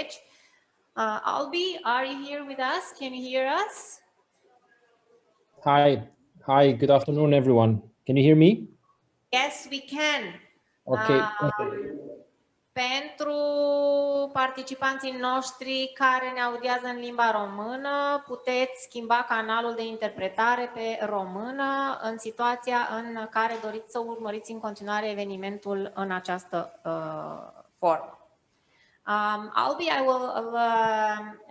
colegi. Albi, are you here with us? Can you hear us? Hi, good afternoon, everyone. Can you hear me? Yes, we can. Okay. Pentru participanții noștri care ne audiază în limba română, puteți schimba canalul de interpretare pe română în situația în care doriți să urmăriți în continuare evenimentul în această formă. Albi, I will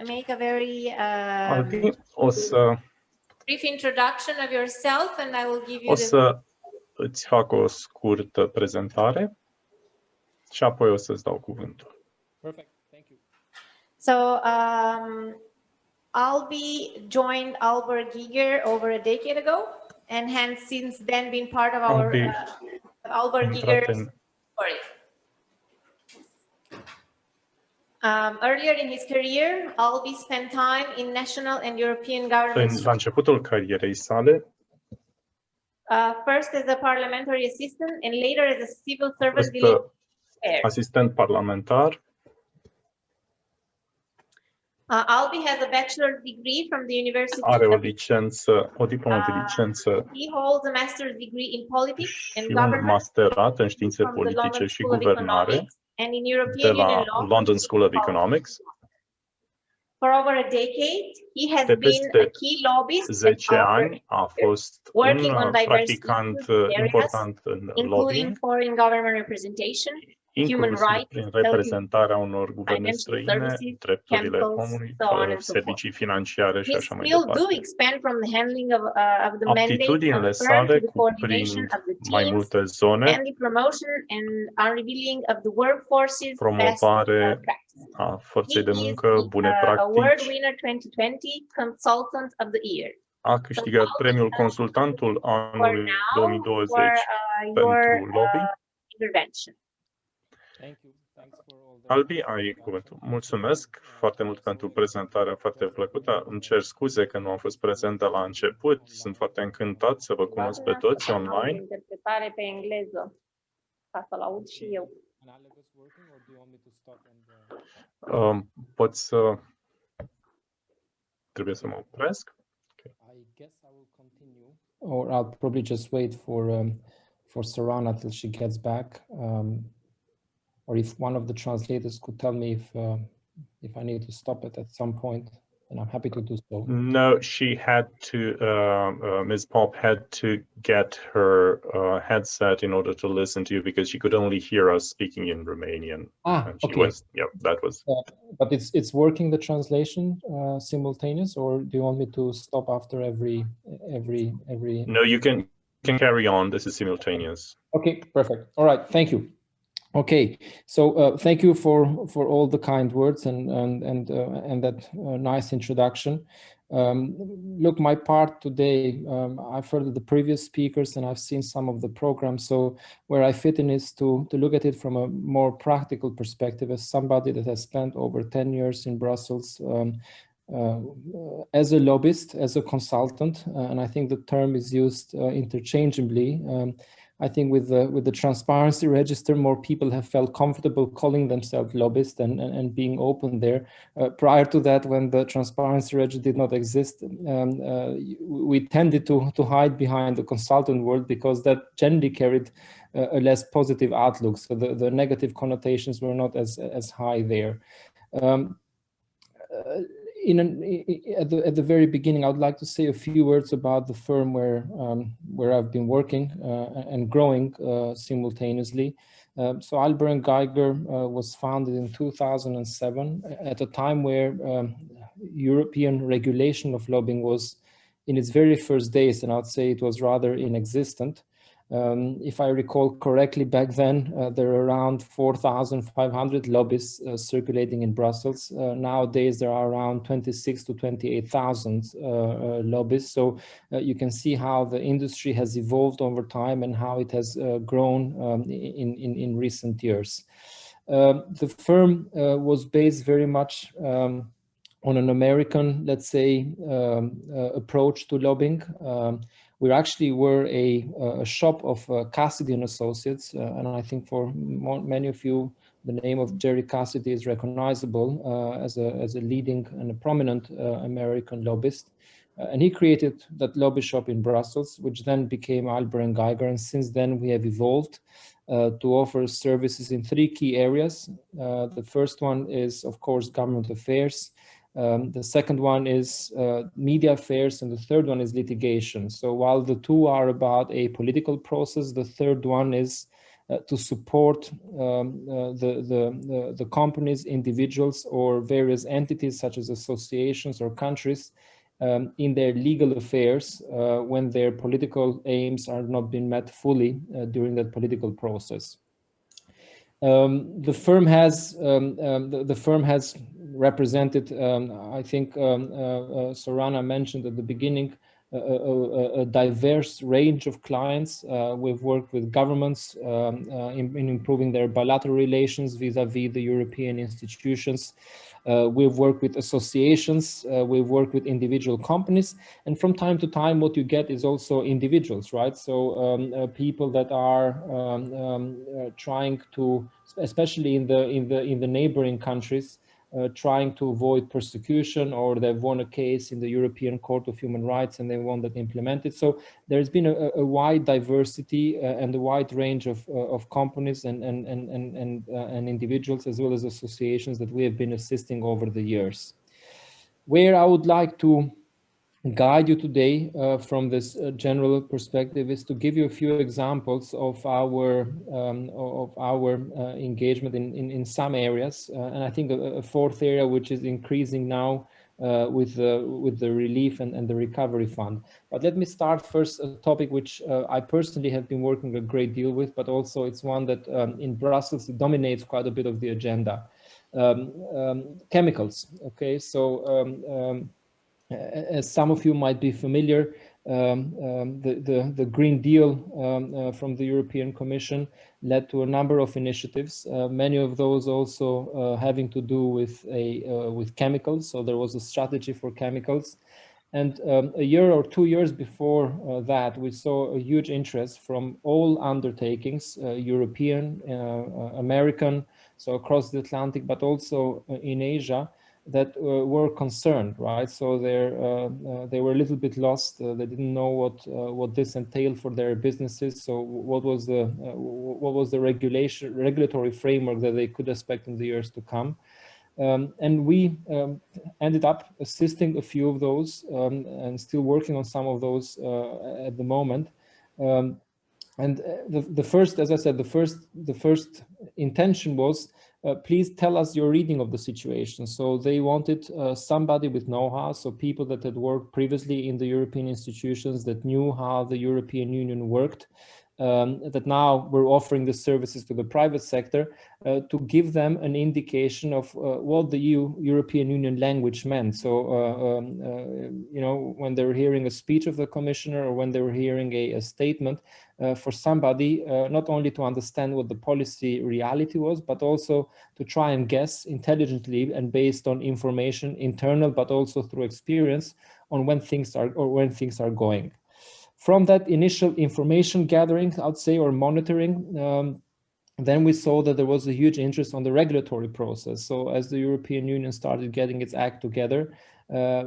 make a very Albi, brief introduction of yourself and I will give you o să îți fac o scurtă prezentare și apoi o să-ți dau cuvântul. Perfect, thank you. So, Albi joined Alber Geiger over a decade ago and has since then been part of our Alber Geiger story. Earlier in his career, Albi spent time in national and European governments. La începutul carierei sale, first as a parliamentary assistant and later as a civil servant. Asistent parlamentar. Albi has a bachelor's degree from the University. Are o diplomă de licență. He holds a master's degree in politics and și government. Un masterat în științe politice și guvernare and in European de la Union Law. London School of Economics. For over a decade, he has been a key lobbyist. 10 ani a fost un practicant important în lobbying, including foreign government representation, human rights, prin reprezentarea unor guverne străine, drepturile omului, servicii financiare și așa mai departe. Aptitudinile sale cuprind mai multe zone, promovare a forței de muncă, bune practici. A câștigat premiul Consultantul anului 2020 pentru lobby. Albi, ai cuvântul. Mulțumesc foarte mult pentru prezentarea foarte plăcută. Îmi cer scuze că nu am fost prezent de la început. Sunt foarte încântat să vă cunosc pe toți online. Interpretare pe engleză, ca să-l aud și eu. Pot să... Trebuie să mă opresc. Or I'll probably just wait for Sarana till she gets back. Or if one of the translators could tell me if I need to stop it at some point, then I'm happy to do so. No, she had to, Ms. Pop had to get her headset in order to listen to you because she could only hear us speaking in Romanian. Okay. That was. But it's working, the translation simultaneous, or do you want me to stop after every? No, you can carry on. This is simultaneous. Okay, perfect. All right, thank you. Okay, so thank you for all the kind words and that nice introduction. Look, my part today, I've heard of the previous speakers and I've seen some of the programs. So where I fit in is to look at it from a more practical perspective as somebody that has spent over 10 years in Brussels as a lobbyist, as a consultant, and I think the term is used interchangeably. I think with the transparency register, more people have felt comfortable calling themselves lobbyists and being open there. Prior to that, when the transparency register did not exist, we tended to hide behind the consultant world because that generally carried a less positive outlook. So the negative connotations were not as high there. At the very beginning, I would like to say a few words about the firm where I've been working and growing simultaneously. So Alber and Geiger was founded in 2007 at a time where European regulation of lobbying was in its very first days, and I'd say it was rather inexistent. If I recall correctly, back then there were around 4,500 lobbyists circulating in Brussels. Nowadays there are around 26 to 28,000 lobbyists. So you can see how the industry has evolved over time and how it has grown in recent years. The firm was based very much on an American, let's say, approach to lobbying. We actually were a shop of Cassidy and Associates, and I think for many of you the name of Jerry Cassidy is recognizable as a leading and a prominent American lobbyist. And he created that lobby shop in Brussels, which then became Alber and Geiger. And since then, we have evolved to offer services in 3 key areas. The first one is, of course, government affairs. The second one is media affairs, and the third one is litigation. So while the 2 are about a political process, the third one is to support the companies, individuals, or various entities such as associations or countries in their legal affairs when their political aims are not being met fully during that political process. The firm has represented, I think Sorana mentioned at the beginning, a diverse range of clients. We've worked with governments in improving their bilateral relations vis-a-vis the European institutions. We've worked with associations, we've worked with individual companies, and from time to time what you get is also individuals, right? So people that are trying to, especially in the neighboring countries, trying to avoid persecution, or they've won a case in the European Court of Human Rights and they want that implemented. So there's been a wide diversity and a wide range of companies and individuals, as well as associations, that we have been assisting over the years. Where I would like to guide you today from this general perspective is to give you a few examples of our engagement in some areas, and I think a fourth area which is increasing now with the relief and the recovery fund. But let me start first a topic which I personally have been working a great deal with, but also it's one that in Brussels it dominates quite a bit of the agenda. Chemicals. Okay, so as some of you might be familiar, the Green Deal from the European Commission led to a number of initiatives, many of those also having to do with chemicals. So there was a strategy for chemicals. And a year or 2 years before that, we saw a huge interest from all undertakings, European, American, so across the Atlantic, but also in Asia, that were concerned, right? So they were a little bit lost. They didn't know what this entailed for their businesses. So what was the regulatory framework that they could expect in the years to come? And we ended up assisting a few of those and still working on some of those at the moment. And the first, as I said, the first intention was, please tell us your reading of the situation. So they wanted somebody with know-how, so people that had worked previously in the European institutions, that knew how the European Union worked, that now we're offering the services to the private sector, to give them an indication of what the European Union language meant. So, you know, when they were hearing a speech of the commissioner, or when they were hearing a statement, for somebody not only to understand what the policy reality was, but also to try and guess intelligently and based on information, internal, but also through experience, on when things are going. From that initial information gathering, I'd say, or monitoring, then we saw that there was a huge interest on the regulatory process. So as the European Union started getting its act together,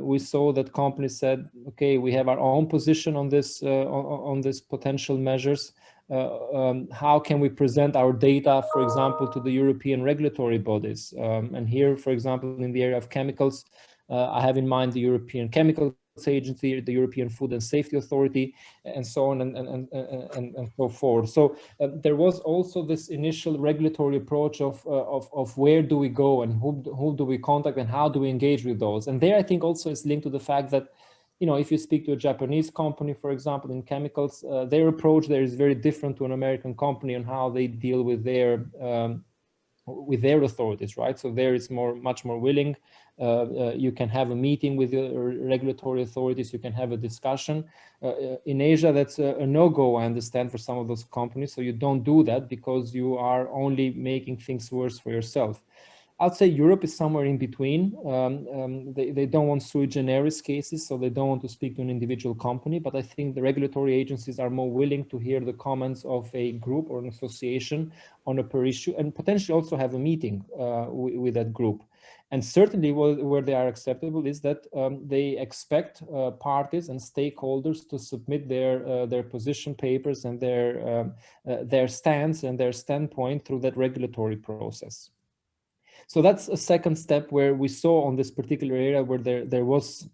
we saw that companies said, okay, we have our own position on this potential measures. How can we present our data, for example, to the European regulatory bodies? And here, for example, in the area of chemicals, I have in mind the European Chemical Agency, the European Food and Safety Authority, and so on and so forth. So there was also this initial regulatory approach of where do we go and who do we contact and how do we engage with those. And there I think also is linked to the fact that, you know, if you speak to a Japanese company, for example, in chemicals, their approach there is very different to an American company on how they deal with their authorities, right? So there it's much more willing. You can have a meeting with the regulatory authorities, you can have a discussion. In Asia, that's a no-go, I understand, for some of those companies. So you don't do that because you are only making things worse for yourself. I'd say Europe is somewhere in between. They don't want sui generis cases, so they don't want to speak to an individual company, but I think the regulatory agencies are more willing to hear the comments of a group or an association on a per issue, and potentially also have a meeting with that group. And certainly where they are acceptable is that they expect parties and stakeholders to submit their position papers and their stance and their standpoint through that regulatory process. So that's a second step where we saw on this particular area where there was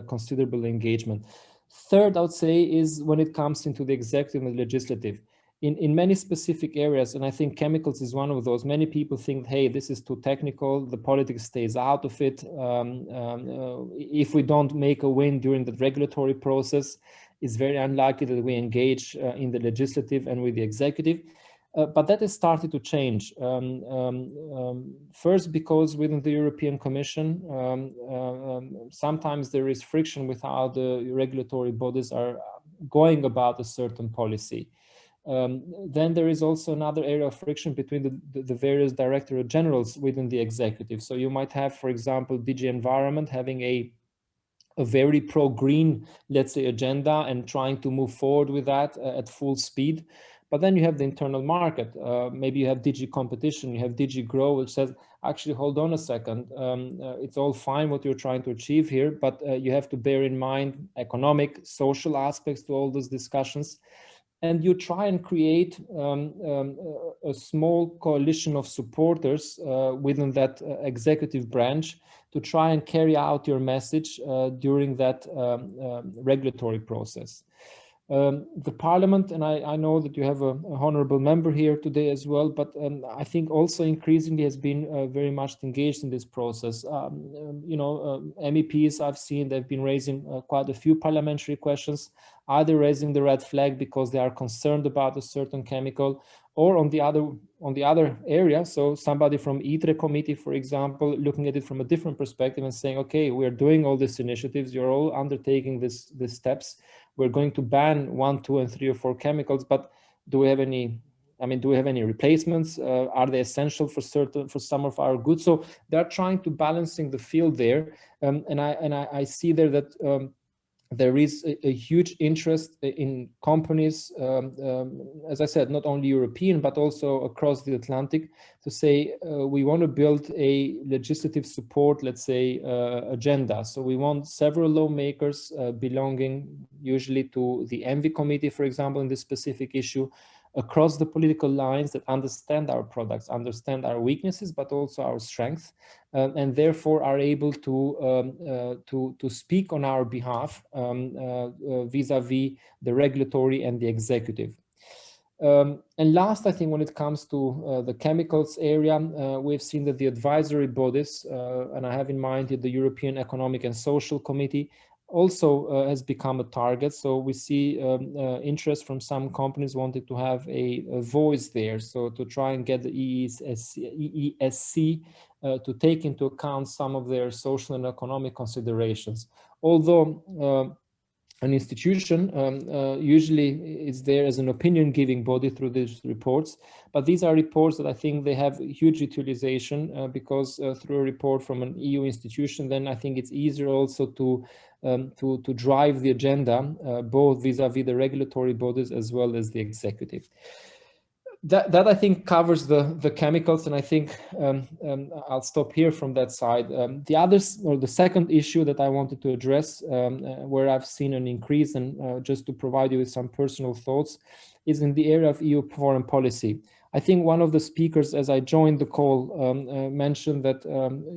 considerable engagement. Third, I would say, is when it comes into the executive and legislative. In many specific areas, and I think chemicals is one of those, many people think, hey, this is too technical, the politics stays out of it. If we don't make a win during the regulatory process, it's very unlikely that we engage in the legislative and with the executive. But that has started to change. First, because within the European Commission, sometimes there is friction with how the regulatory bodies are going about a certain policy. Then there is also another area of friction between the various directorate generals within the executive. So you might have, for example, DG Environment having a very pro-green, let's say, agenda and trying to move forward with that at full speed. But then you have the internal market. Maybe you have DG Competition, you have DG Grow, which says, actually, hold on a second. It's all fine what you're trying to achieve here, but you have to bear in mind economic, social aspects to all those discussions. And you try and create a small coalition of supporters within that executive branch to try and carry out your message during that regulatory process. The Parliament, and I know that you have a honorable member here today as well, but I think also increasingly has been very much engaged in this process. MEPs I've seen, they've been raising quite a few parliamentary questions, either raising the red flag because they are concerned about a certain chemical, or on the other area. So somebody from ITRE committee, for example, looking at it from a different perspective and saying, okay, we're doing all these initiatives, you're all undertaking these steps. We're going to ban 1, 2, and 3 or 4 chemicals, but do we have any? Do we have any replacements? Are they essential for some of our goods? So they're trying to balancing the field there, and I see there that there is a huge interest in companies, as I said, not only European, but also across the Atlantic, to say we want to build a legislative support, let's say, agenda. So we want several lawmakers belonging usually to the ENVI committee, for example, in this specific issue, across the political lines, that understand our products, understand our weaknesses, but also our strengths, and therefore are able to speak on our behalf vis-a-vis the regulatory and the executive. And last, I think when it comes to the chemicals area, we've seen that the advisory bodies, and I have in mind here the European Economic and Social Committee, also has become a target. So we see interest from some companies wanting to have a voice there. So to try and get the EESC to take into account some of their social and economic considerations. Although an institution usually is there as an opinion-giving body through these reports, but these are reports that I think they have huge utilization because through a report from an EU institution, then I think it's easier also to drive the agenda, both vis-a-vis the regulatory bodies as well as the executive. That I think covers the chemicals, and I think I'll stop here from that side. The others, or the second issue that I wanted to address, where I've seen an increase, and just to provide you with some personal thoughts, is in the area of EU foreign policy. I think one of the speakers, as I joined the call, mentioned that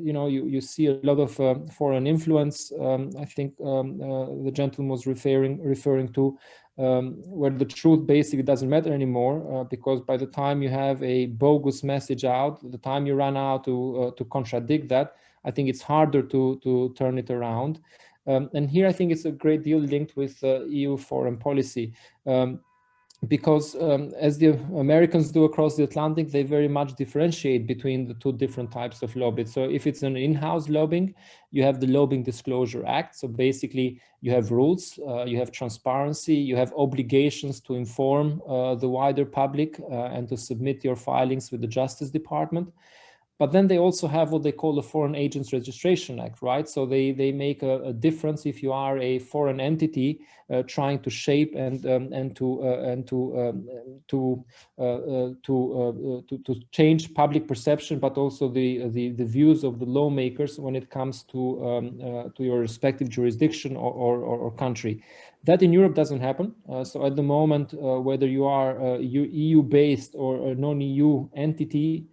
you see a lot of foreign influence. I think the gentleman was referring to where the truth basically doesn't matter anymore, because by the time you have a bogus message out, the time you run out to contradict that, I think it's harder to turn it around. And here I think it's a great deal linked with EU foreign policy. Because as the Americans do across the Atlantic, they very much differentiate between the two different types of lobbying. So if it's an in-house lobbying, you have the Lobbying Disclosure Act. So basically you have rules, you have transparency, you have obligations to inform the wider public and to submit your filings with the Justice Department. But then they also have what they call the Foreign Agents Registration Act, right? So they make a difference if you are a foreign entity trying to shape and to change public perception, but also the views of the lawmakers when it comes to your respective jurisdiction or country. That in Europe doesn't happen. So at the moment, whether you are EU-based or a non-EU entity,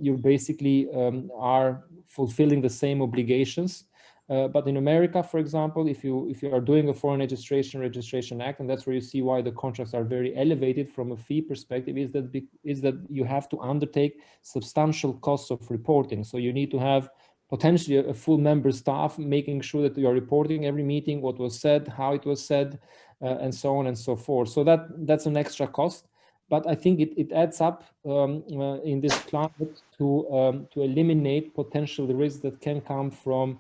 you basically are fulfilling the same obligations. But in America, for example, if you are doing a Foreign Registration Act, and that's where you see why the contracts are very elevated from a fee perspective, is that you have to undertake substantial costs of reporting. So you need to have potentially a full member staff making sure that you are reporting every meeting, what was said, how it was said, and so on and so forth. So that's an extra cost. But I think it adds up in this climate to eliminate potential risks that can come from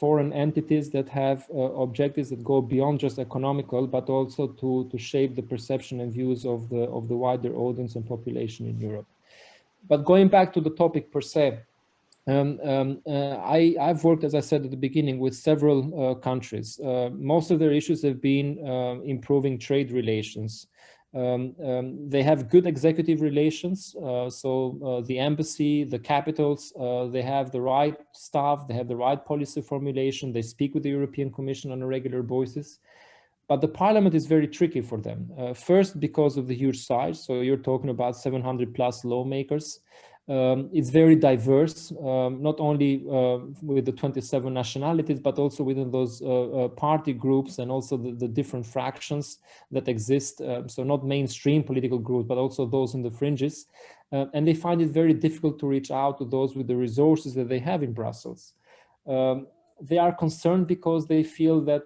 foreign entities that have objectives that go beyond just economical, but also to shape the perception and views of the wider audience and population in Europe. But going back to the topic per se, I've worked, as I said at the beginning, with several countries. Most of their issues have been improving trade relations. They have good executive relations, so the embassy, the capitals, they have the right staff, they have the right policy formulation, they speak with the European Commission on a regular basis. But the parliament is very tricky for them. First, because of the huge size, so you're talking about 700 plus lawmakers. It's very diverse, not only with the 27 nationalities, but also within those party groups and also the different fractions that exist. So not mainstream political groups, but also those in the fringes. And they find it very difficult to reach out to those with the resources that they have in Brussels. They are concerned because they feel that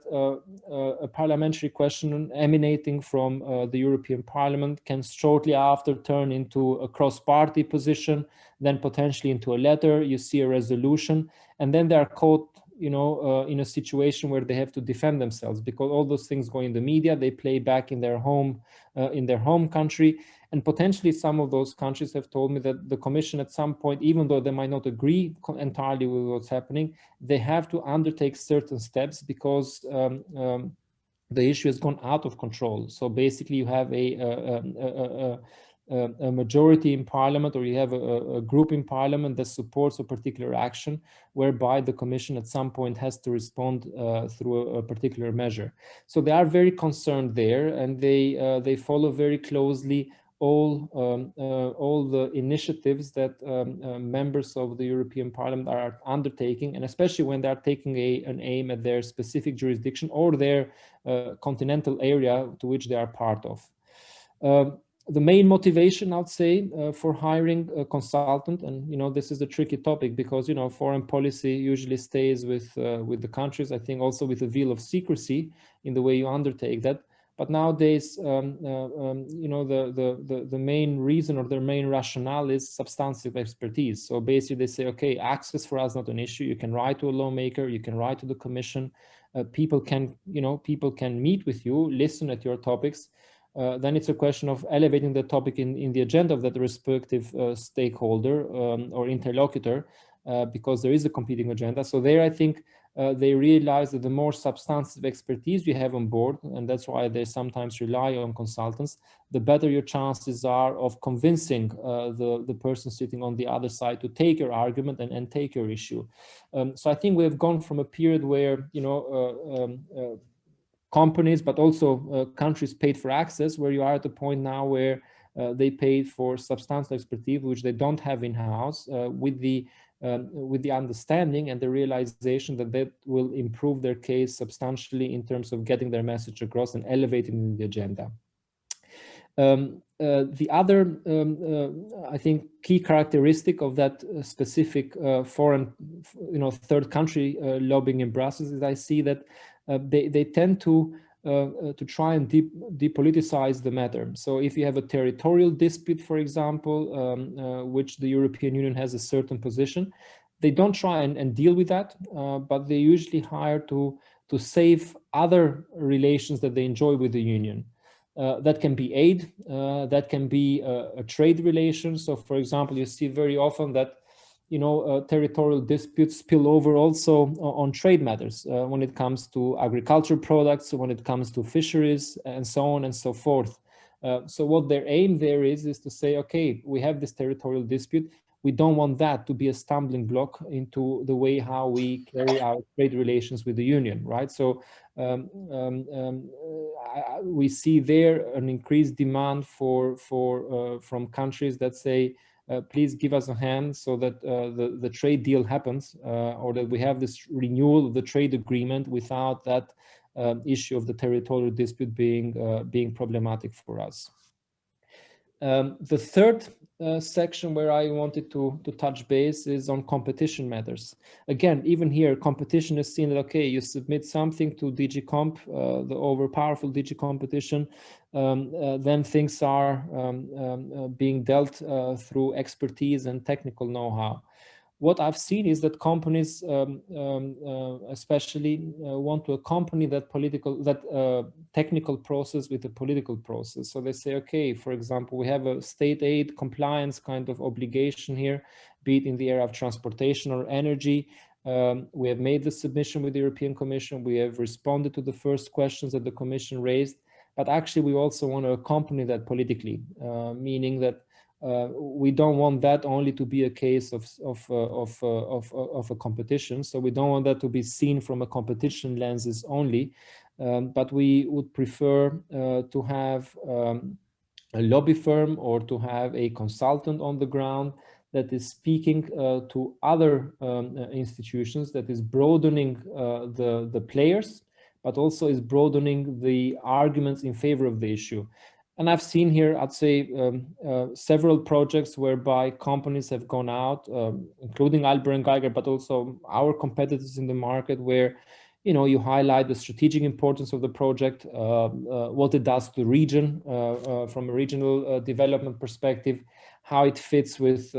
a parliamentary question emanating from the European Parliament can shortly after turn into a cross-party position, then potentially into a letter, you see a resolution, and then they are caught, you know, in a situation where they have to defend themselves because all those things go in the media, they play back in their home country. And potentially some of those countries have told me that the Commission at some point, even though they might not agree entirely with what's happening, they have to undertake certain steps because the issue has gone out of control. So basically you have a majority in parliament, or you have a group in parliament that supports a particular action, whereby the Commission at some point has to respond through a particular measure. So they are very concerned there, and they follow very closely all the initiatives that members of the European Parliament are undertaking, and especially when they are taking an aim at their specific jurisdiction or their continental area to which they are part of. The main motivation, I'd say, for hiring a consultant, and you know, this is a tricky topic because you know, foreign policy usually stays with the countries. I think also with a veil of secrecy in the way you undertake that. But nowadays, you know, the main reason or their main rationale is substantive expertise. So basically, they say, okay, access for us not an issue. You can write to a lawmaker, you can write to the Commission. People can meet with you, listen at your topics. Then it's a question of elevating the topic in the agenda of that respective stakeholder or interlocutor, because there is a competing agenda. So there, I think they realize that the more substantive expertise you have on board, and that's why they sometimes rely on consultants, the better your chances are of convincing the person sitting on the other side to take your argument and take your issue. So I think we have gone from a period where, you know, companies, but also countries paid for access, where you are at the point now where they pay for substantial expertise, which they don't have in-house, with the understanding and the realization that that will improve their case substantially in terms of getting their message across and elevating the agenda. The other, I think, key characteristic of that specific foreign, you know, third country lobbying in Brussels is I see that they tend to try and depoliticize the matter. So if you have a territorial dispute, for example, which the European Union has a certain position, they don't try and deal with that, but they usually hire to save other relations that they enjoy with the Union. That can be aid, that can be a trade relation. So for example, you see very often that territorial disputes spill over also on trade matters when it comes to agriculture products, when it comes to fisheries, and so on and so forth. So what their aim there is to say, okay, we have this territorial dispute. We don't want that to be a stumbling block into the way how we carry out trade relations with the union, right? So we see there an increased demand from countries that say, please give us a hand so that the trade deal happens, or that we have this renewal of the trade agreement without that issue of the territorial dispute being problematic for us. The third section where I wanted to touch base is on competition matters. Again, even here, competition is seen that, okay, you submit something to DG Comp, the overpowerful DG Competition, then things are being dealt through expertise and technical know-how. What I've seen is that companies, especially, want to accompany that technical process with a political process. So they say, okay, for example, we have a state aid compliance kind of obligation here, be it in the area of transportation or energy. We have made the submission with the European Commission. We have responded to the first questions that the Commission raised, but actually we also want to accompany that politically, meaning that we don't want that only to be a case of a competition. So we don't want that to be seen from a competition lenses only, but we would prefer to have a lobby firm or to have a consultant on the ground that is speaking to other institutions, that is broadening the players, but also is broadening the arguments in favor of the issue. And I've seen here, I'd say, several projects whereby companies have gone out, including Alber and Geiger, but also our competitors in the market, where you highlight the strategic importance of the project, what it does to the region from a regional development perspective, how it fits with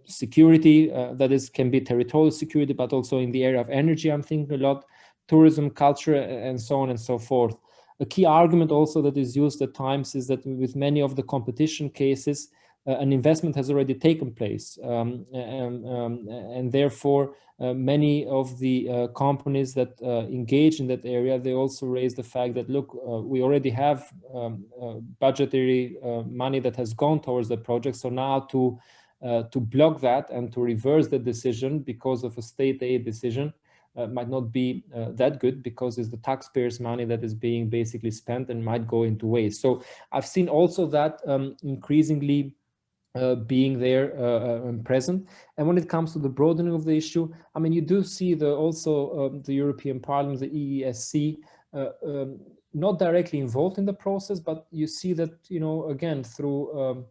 security, that can be territorial security, but also in the area of energy, I'm thinking a lot, tourism, culture, and so on and so forth. A key argument also that is used at times is that with many of the competition cases, an investment has already taken place, and therefore many of the companies that engage in that area, they also raise the fact that, look, we already have budgetary money that has gone towards the project, so now to block that and to reverse the decision because of a state aid decision might not be that good, because it's the taxpayers' money that is being basically spent and might go into waste. So I've seen also that increasingly being there and present. And when it comes to the broadening of the issue, I mean, you do see also the European Parliament, the EESC, not directly involved in the process, but you see that, again, through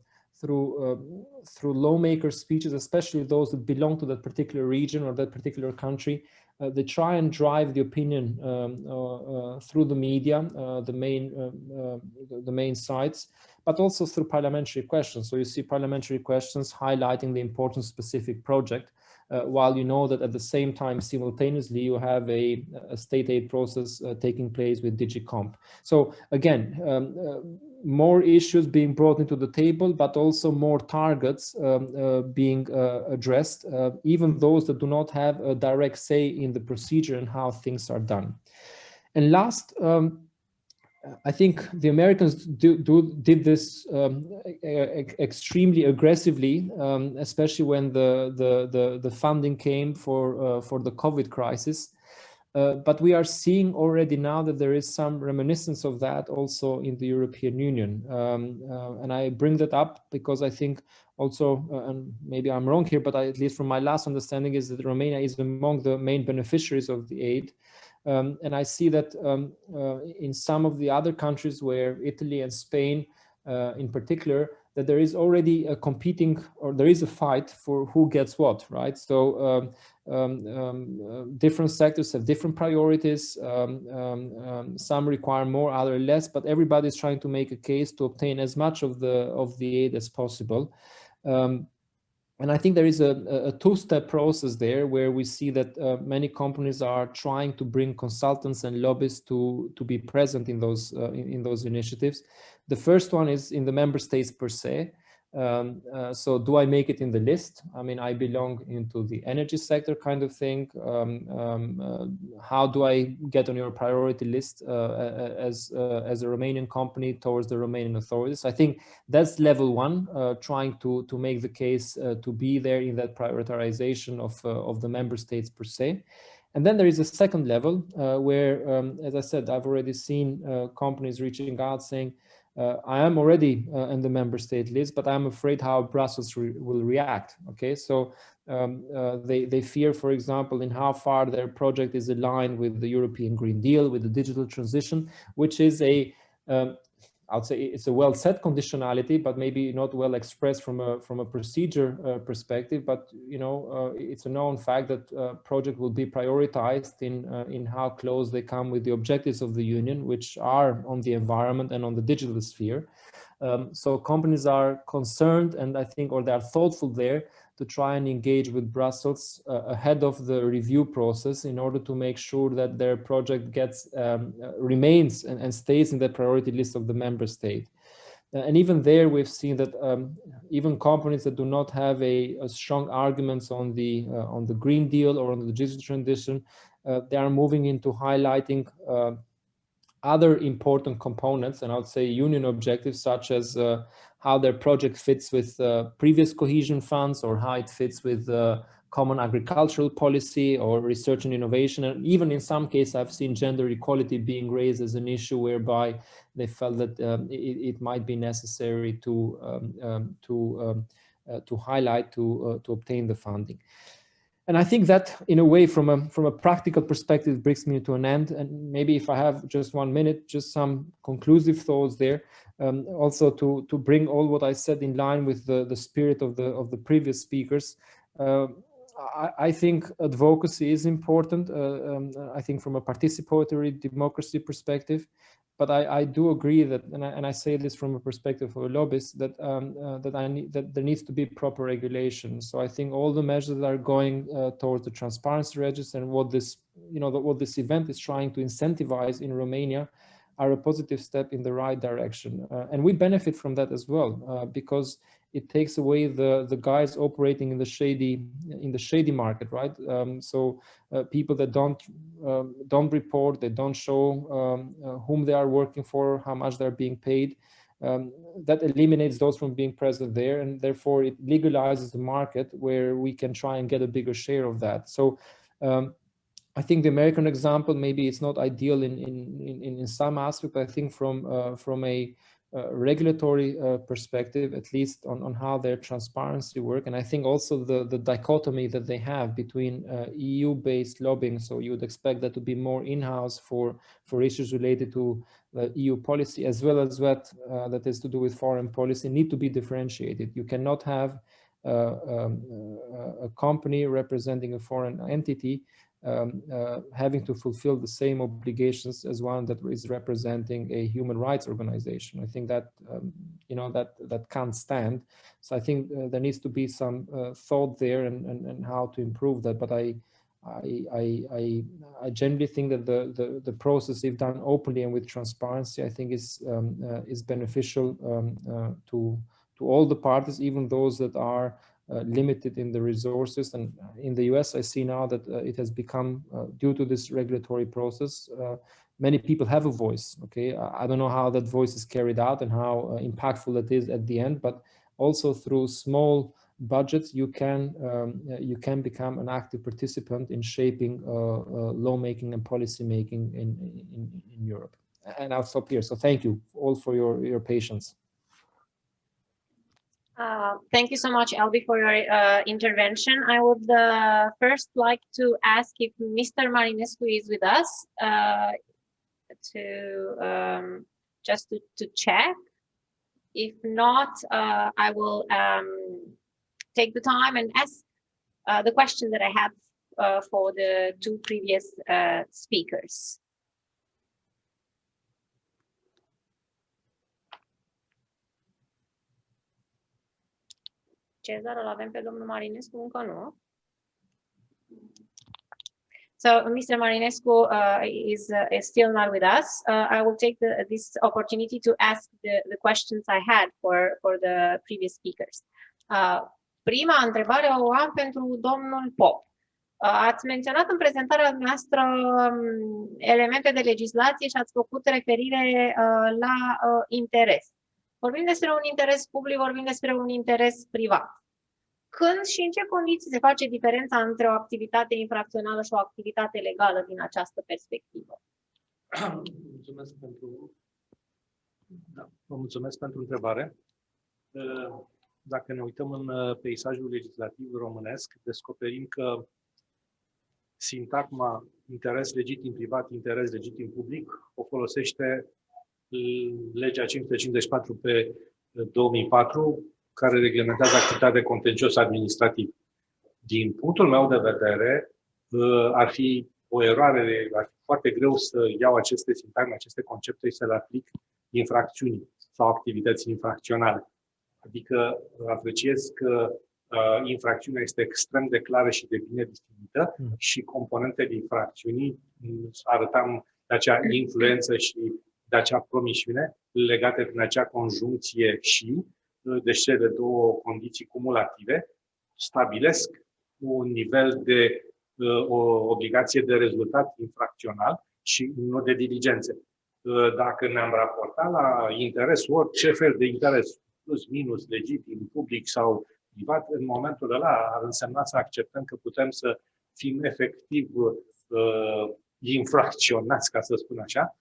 lawmakers' speeches, especially those that belong to that particular region or that particular country, they try and drive the opinion through the media, the main sites, but also through parliamentary questions. So you see parliamentary questions highlighting the importance of specific project, while you know that at the same time, simultaneously, you have a state aid process taking place with DG Comp. So again, more issues being brought into the table, but also more targets being addressed, even those that do not have a direct say in the procedure and how things are done. And last, I think the Americans did this extremely aggressively, especially when the funding came for the COVID crisis. But we are seeing already now that there is some reminiscence of that also in the European Union. And I bring that up because I think also, and maybe I'm wrong here, but at least from my last understanding is that Romania is among the main beneficiaries of the aid. And I see that in some of the other countries, where Italy and Spain in particular, that there is already a competing, or there is a fight for who gets what, right? So different sectors have different priorities. Some require more, other less, but everybody is trying to make a case to obtain as much of the aid as possible. And I think there is a two-step process there, where we see that many companies are trying to bring consultants and lobbyists to be present in those initiatives. The first one is in the member states per se, So do I make it in the list? I mean, I belong into the energy sector kind of thing. How do I get on your priority list as a Romanian company towards the Romanian authorities? I think that's level one, trying to make the case to be there in that prioritization of the member states per se. And then there is a second level where, as I said, I've already seen companies reaching out saying, I am already in the member state list, but I'm afraid how Brussels will react. Okay, so they fear, for example, in how far their project is aligned with the European Green Deal, with the digital transition, which is a I would say it's a well set conditionality, but maybe not well expressed from a procedure perspective. But you know, it's a known fact that project will be prioritized in how close they come with the objectives of the union, which are on the environment and on the digital sphere. So companies are concerned, and I think, or they are thoughtful there to try and engage with Brussels ahead of the review process in order to make sure that their project gets remains and stays in the priority list of the member state. And even there, we've seen that even companies that do not have a strong arguments on the Green Deal or on the digital transition, they are moving into highlighting other important components, and I would say union objectives, such as how their project fits with previous cohesion funds, or how it fits with common agricultural policy or research and innovation. And even in some cases, I've seen gender equality being raised as an issue whereby they felt that it might be necessary to highlight to obtain the funding. And I think that, in a way, from a practical perspective, brings me to an end. And maybe if I have just 1 minute, just some conclusive thoughts there, also to bring all what I said in line with the spirit of the previous speakers. I think advocacy is important. I think from a participatory democracy perspective. But I do agree that, and I say this from a perspective of a lobbyist, that that there needs to be proper regulation. So I think all the measures that are going towards the transparency register and what this, what this event is trying to incentivize in Romania are a positive step in the right direction, and we benefit from that as well, because it takes away the guys operating in the shady market, right? So people that don't report, they don't show whom they are working for, how much they're being paid. That eliminates those from being present there, and therefore it legalizes the market where we can try and get a bigger share of that. So I think the American example, maybe it's not ideal in some aspect, but I think from a regulatory perspective, at least on how their transparency work. And I think also the dichotomy that they have between EU-based lobbying, so you would expect that to be more in-house for issues related to EU policy, as well as what that is to do with foreign policy, need to be differentiated. You cannot have a company representing a foreign entity having to fulfill the same obligations as one that is representing a human rights organization. I think that that can't stand. So I think there needs to be some thought there and how to improve that. But I generally think that the process, if done openly and with transparency, I think is beneficial to all the parties, even those that are limited in the resources. And in the US, I see now that it has become, due to this regulatory process, many people have a voice. Okay, I don't know how that voice is carried out and how impactful it is at the end, but also through small budgets, you can become an active participant in shaping lawmaking and policy making in Europe. And I'll stop here. So thank you all for your patience. Thank you so much, Albi, for your intervention. I would first like to ask if Mr. Marinescu is with us to check. If not, I will take the time and ask the question that I have for the two previous speakers. Cezar, îl avem pe domnul Marinescu? Încă nu. So Mr. Marinescu is still not with us. I will take this opportunity to ask the questions I had for the previous speakers. Prima întrebare o am pentru domnul Pop. Ați menționat în prezentarea noastră elemente de legislație și ați făcut referire la interes. Vorbim despre un interes public, vorbim despre un interes privat. Când și în ce condiții se face diferența între o activitate infracțională și o activitate legală din această perspectivă? Vă mulțumesc pentru întrebare. Dacă ne uităm în peisajul legislativ românesc, descoperim că sintagma interes legitim privat, interes legitim public o folosește legea 554 pe 2004, care reglementează activitatea contencios administrativ. Din punctul meu de vedere, ar fi o eroare, ar fi foarte greu să iau aceste sintagme, aceste concepte și să le aplic infracțiunii sau activității infracționale. Adică apreciez că infracțiunea este extrem de clară și de bine distribuită și componentele infracțiunii, arătam de acea influență și de acea promisiune legate prin acea conjuncție și, deci cele două condiții cumulative, stabilesc un nivel de o obligație de rezultat infracțional și nu de diligențe. Dacă ne-am raportat la interes, orice fel de interes, plus, minus, legitim, public sau privat, în momentul ăla ar însemna să acceptăm că putem să fim efectiv infracționați, ca să spun așa,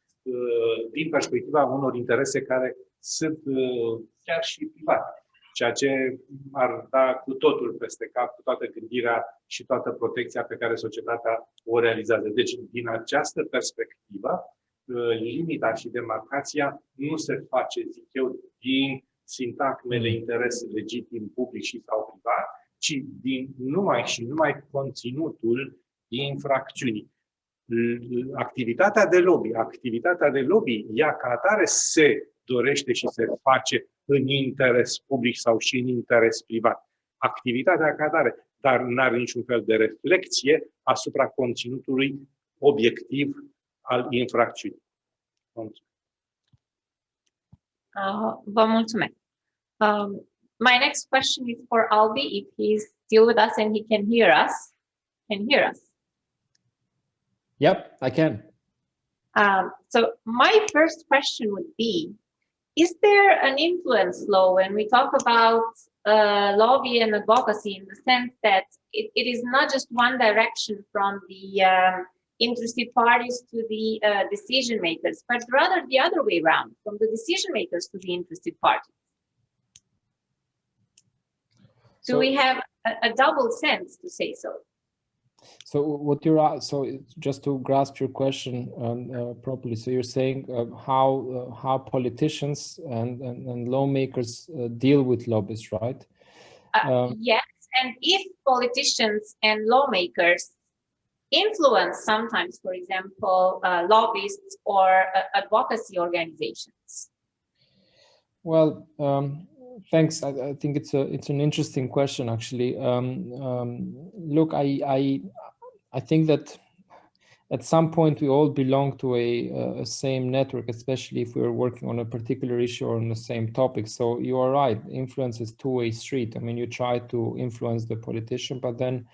din perspectiva unor interese care sunt chiar și private, ceea ce ar da cu totul peste cap, cu toată gândirea și toată protecția pe care societatea o realizează. Deci, din această perspectivă, limita și demarcația nu se face, zic eu, din sintagmele interes legitim, public și sau privat, ci din numai și numai conținutul infracțiunii. Activitatea de lobby, ea ca atare se dorește și se face în interes public sau și în interes privat. Activitatea ca atare, dar nu are niciun fel de reflexie asupra conținutului obiectiv al infracțiunii. Vă mulțumesc. My next question is for Albi, if he's still with us and he can hear us. Yep, I can. So my first question would be, is there an influence law when we talk about lobby and advocacy, in the sense that it is not just one direction from the interested parties to the decision makers, but rather the other way around, from the decision makers to the interested parties? Do we have a double sense, to say so? So what so just to grasp your question properly, so you're saying how politicians and lawmakers deal with lobbyists, right? Yes, and if politicians and lawmakers influence sometimes, for example, lobbyists or advocacy organizations. Well, thanks. I think it's an interesting question, actually. Look, I think that at some point we all belong to a same network, especially if we're working on a particular issue or on the same topic. So you are right. Influence is two-way street. I mean, you try to influence the politician, but then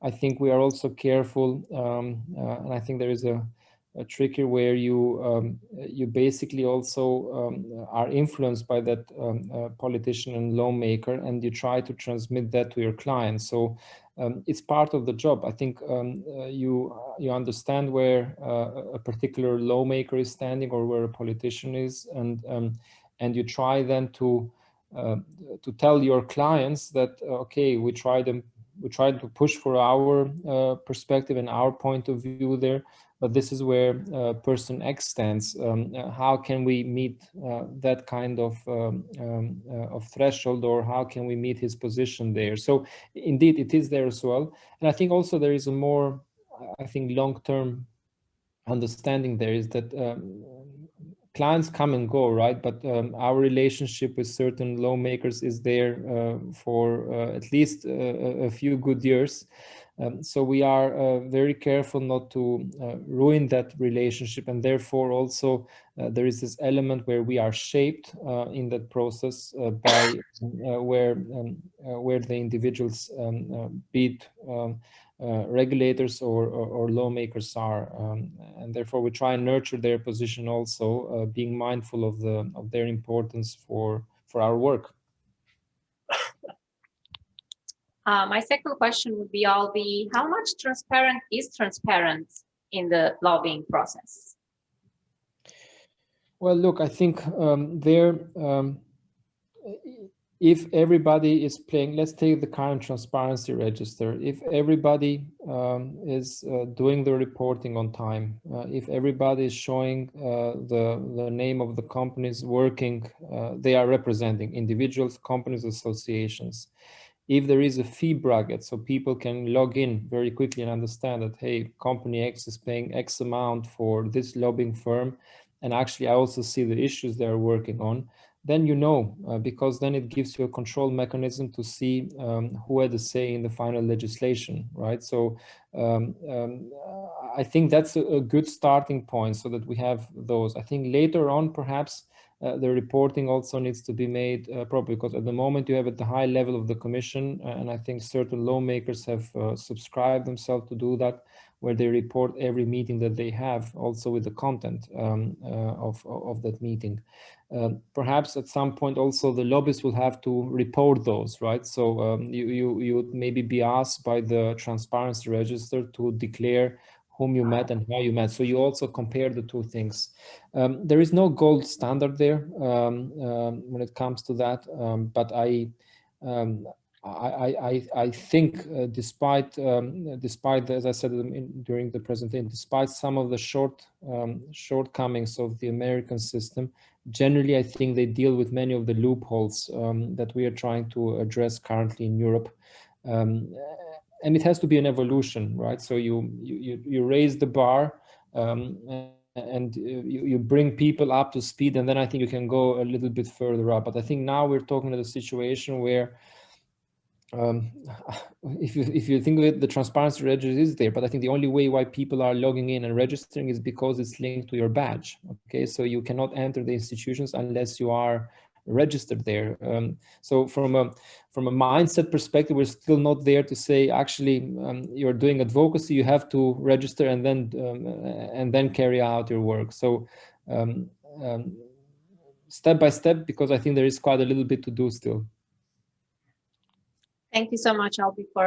I think we are also careful, and I think there is a tricky where you basically also are influenced by that politician and lawmaker, and you try to transmit that to your clients. So it's part of the job. I think you understand where a particular lawmaker is standing or where a politician is, and you try then to tell your clients that okay, we try to push for our perspective and our point of view there, but this is where person X stands. How can we meet that kind of threshold, or how can we meet his position there? So indeed, it is there as well. And I think also there is a more, I think, long-term understanding there is that clients come and go, right? But our relationship with certain lawmakers is there for at least a few good years. So we are very careful not to ruin that relationship, and therefore also there is this element where we are shaped in that process by where the individuals, be it regulators or lawmakers are, and therefore we try and nurture their position also, being mindful of their importance for our work. My second question would be, Albi, how much transparent is transparent in the lobbying process? Well, look, I think if everybody is playing, let's take the current transparency register. If everybody is doing the reporting on time, if everybody is showing the name of the companies working, they are representing individuals, companies, associations. If there is a fee bracket, so people can log in very quickly and understand that, hey, company X is paying X amount for this lobbying firm, and actually I also see the issues they're working on, then you know, because then it gives you a control mechanism to see who had the say in the final legislation, right? So I think that's a good starting point, so that we have those. I think later on, perhaps, the reporting also needs to be made properly, because at the moment you have at the high level of the commission, and I think certain lawmakers have subscribed themselves to do that, where they report every meeting that they have, also with the content of that meeting. Perhaps at some point also the lobbyists will have to report those, right? So you would maybe be asked by the transparency register to declare whom you met and how you met. So you also compare the two things. There is no gold standard there when it comes to that, but I think despite, as I said during the presentation, despite some of the shortcomings of the American system, generally I think they deal with many of the loopholes that we are trying to address currently in Europe. And it has to be an evolution, right? So you raise the bar and you bring people up to speed, and then I think you can go a little bit further up. But I think now we're talking about a situation where if you think of it, the transparency register is there, but I think the only way why people are logging in and registering is because it's linked to your badge. Okay, so you cannot enter the institutions unless you are registered there. So from a mindset perspective, we're still not there to say, actually, you're doing advocacy, you have to register and then carry out your work. So step by step, because I think there is quite a little bit to do still. Thank you so much, Albi, for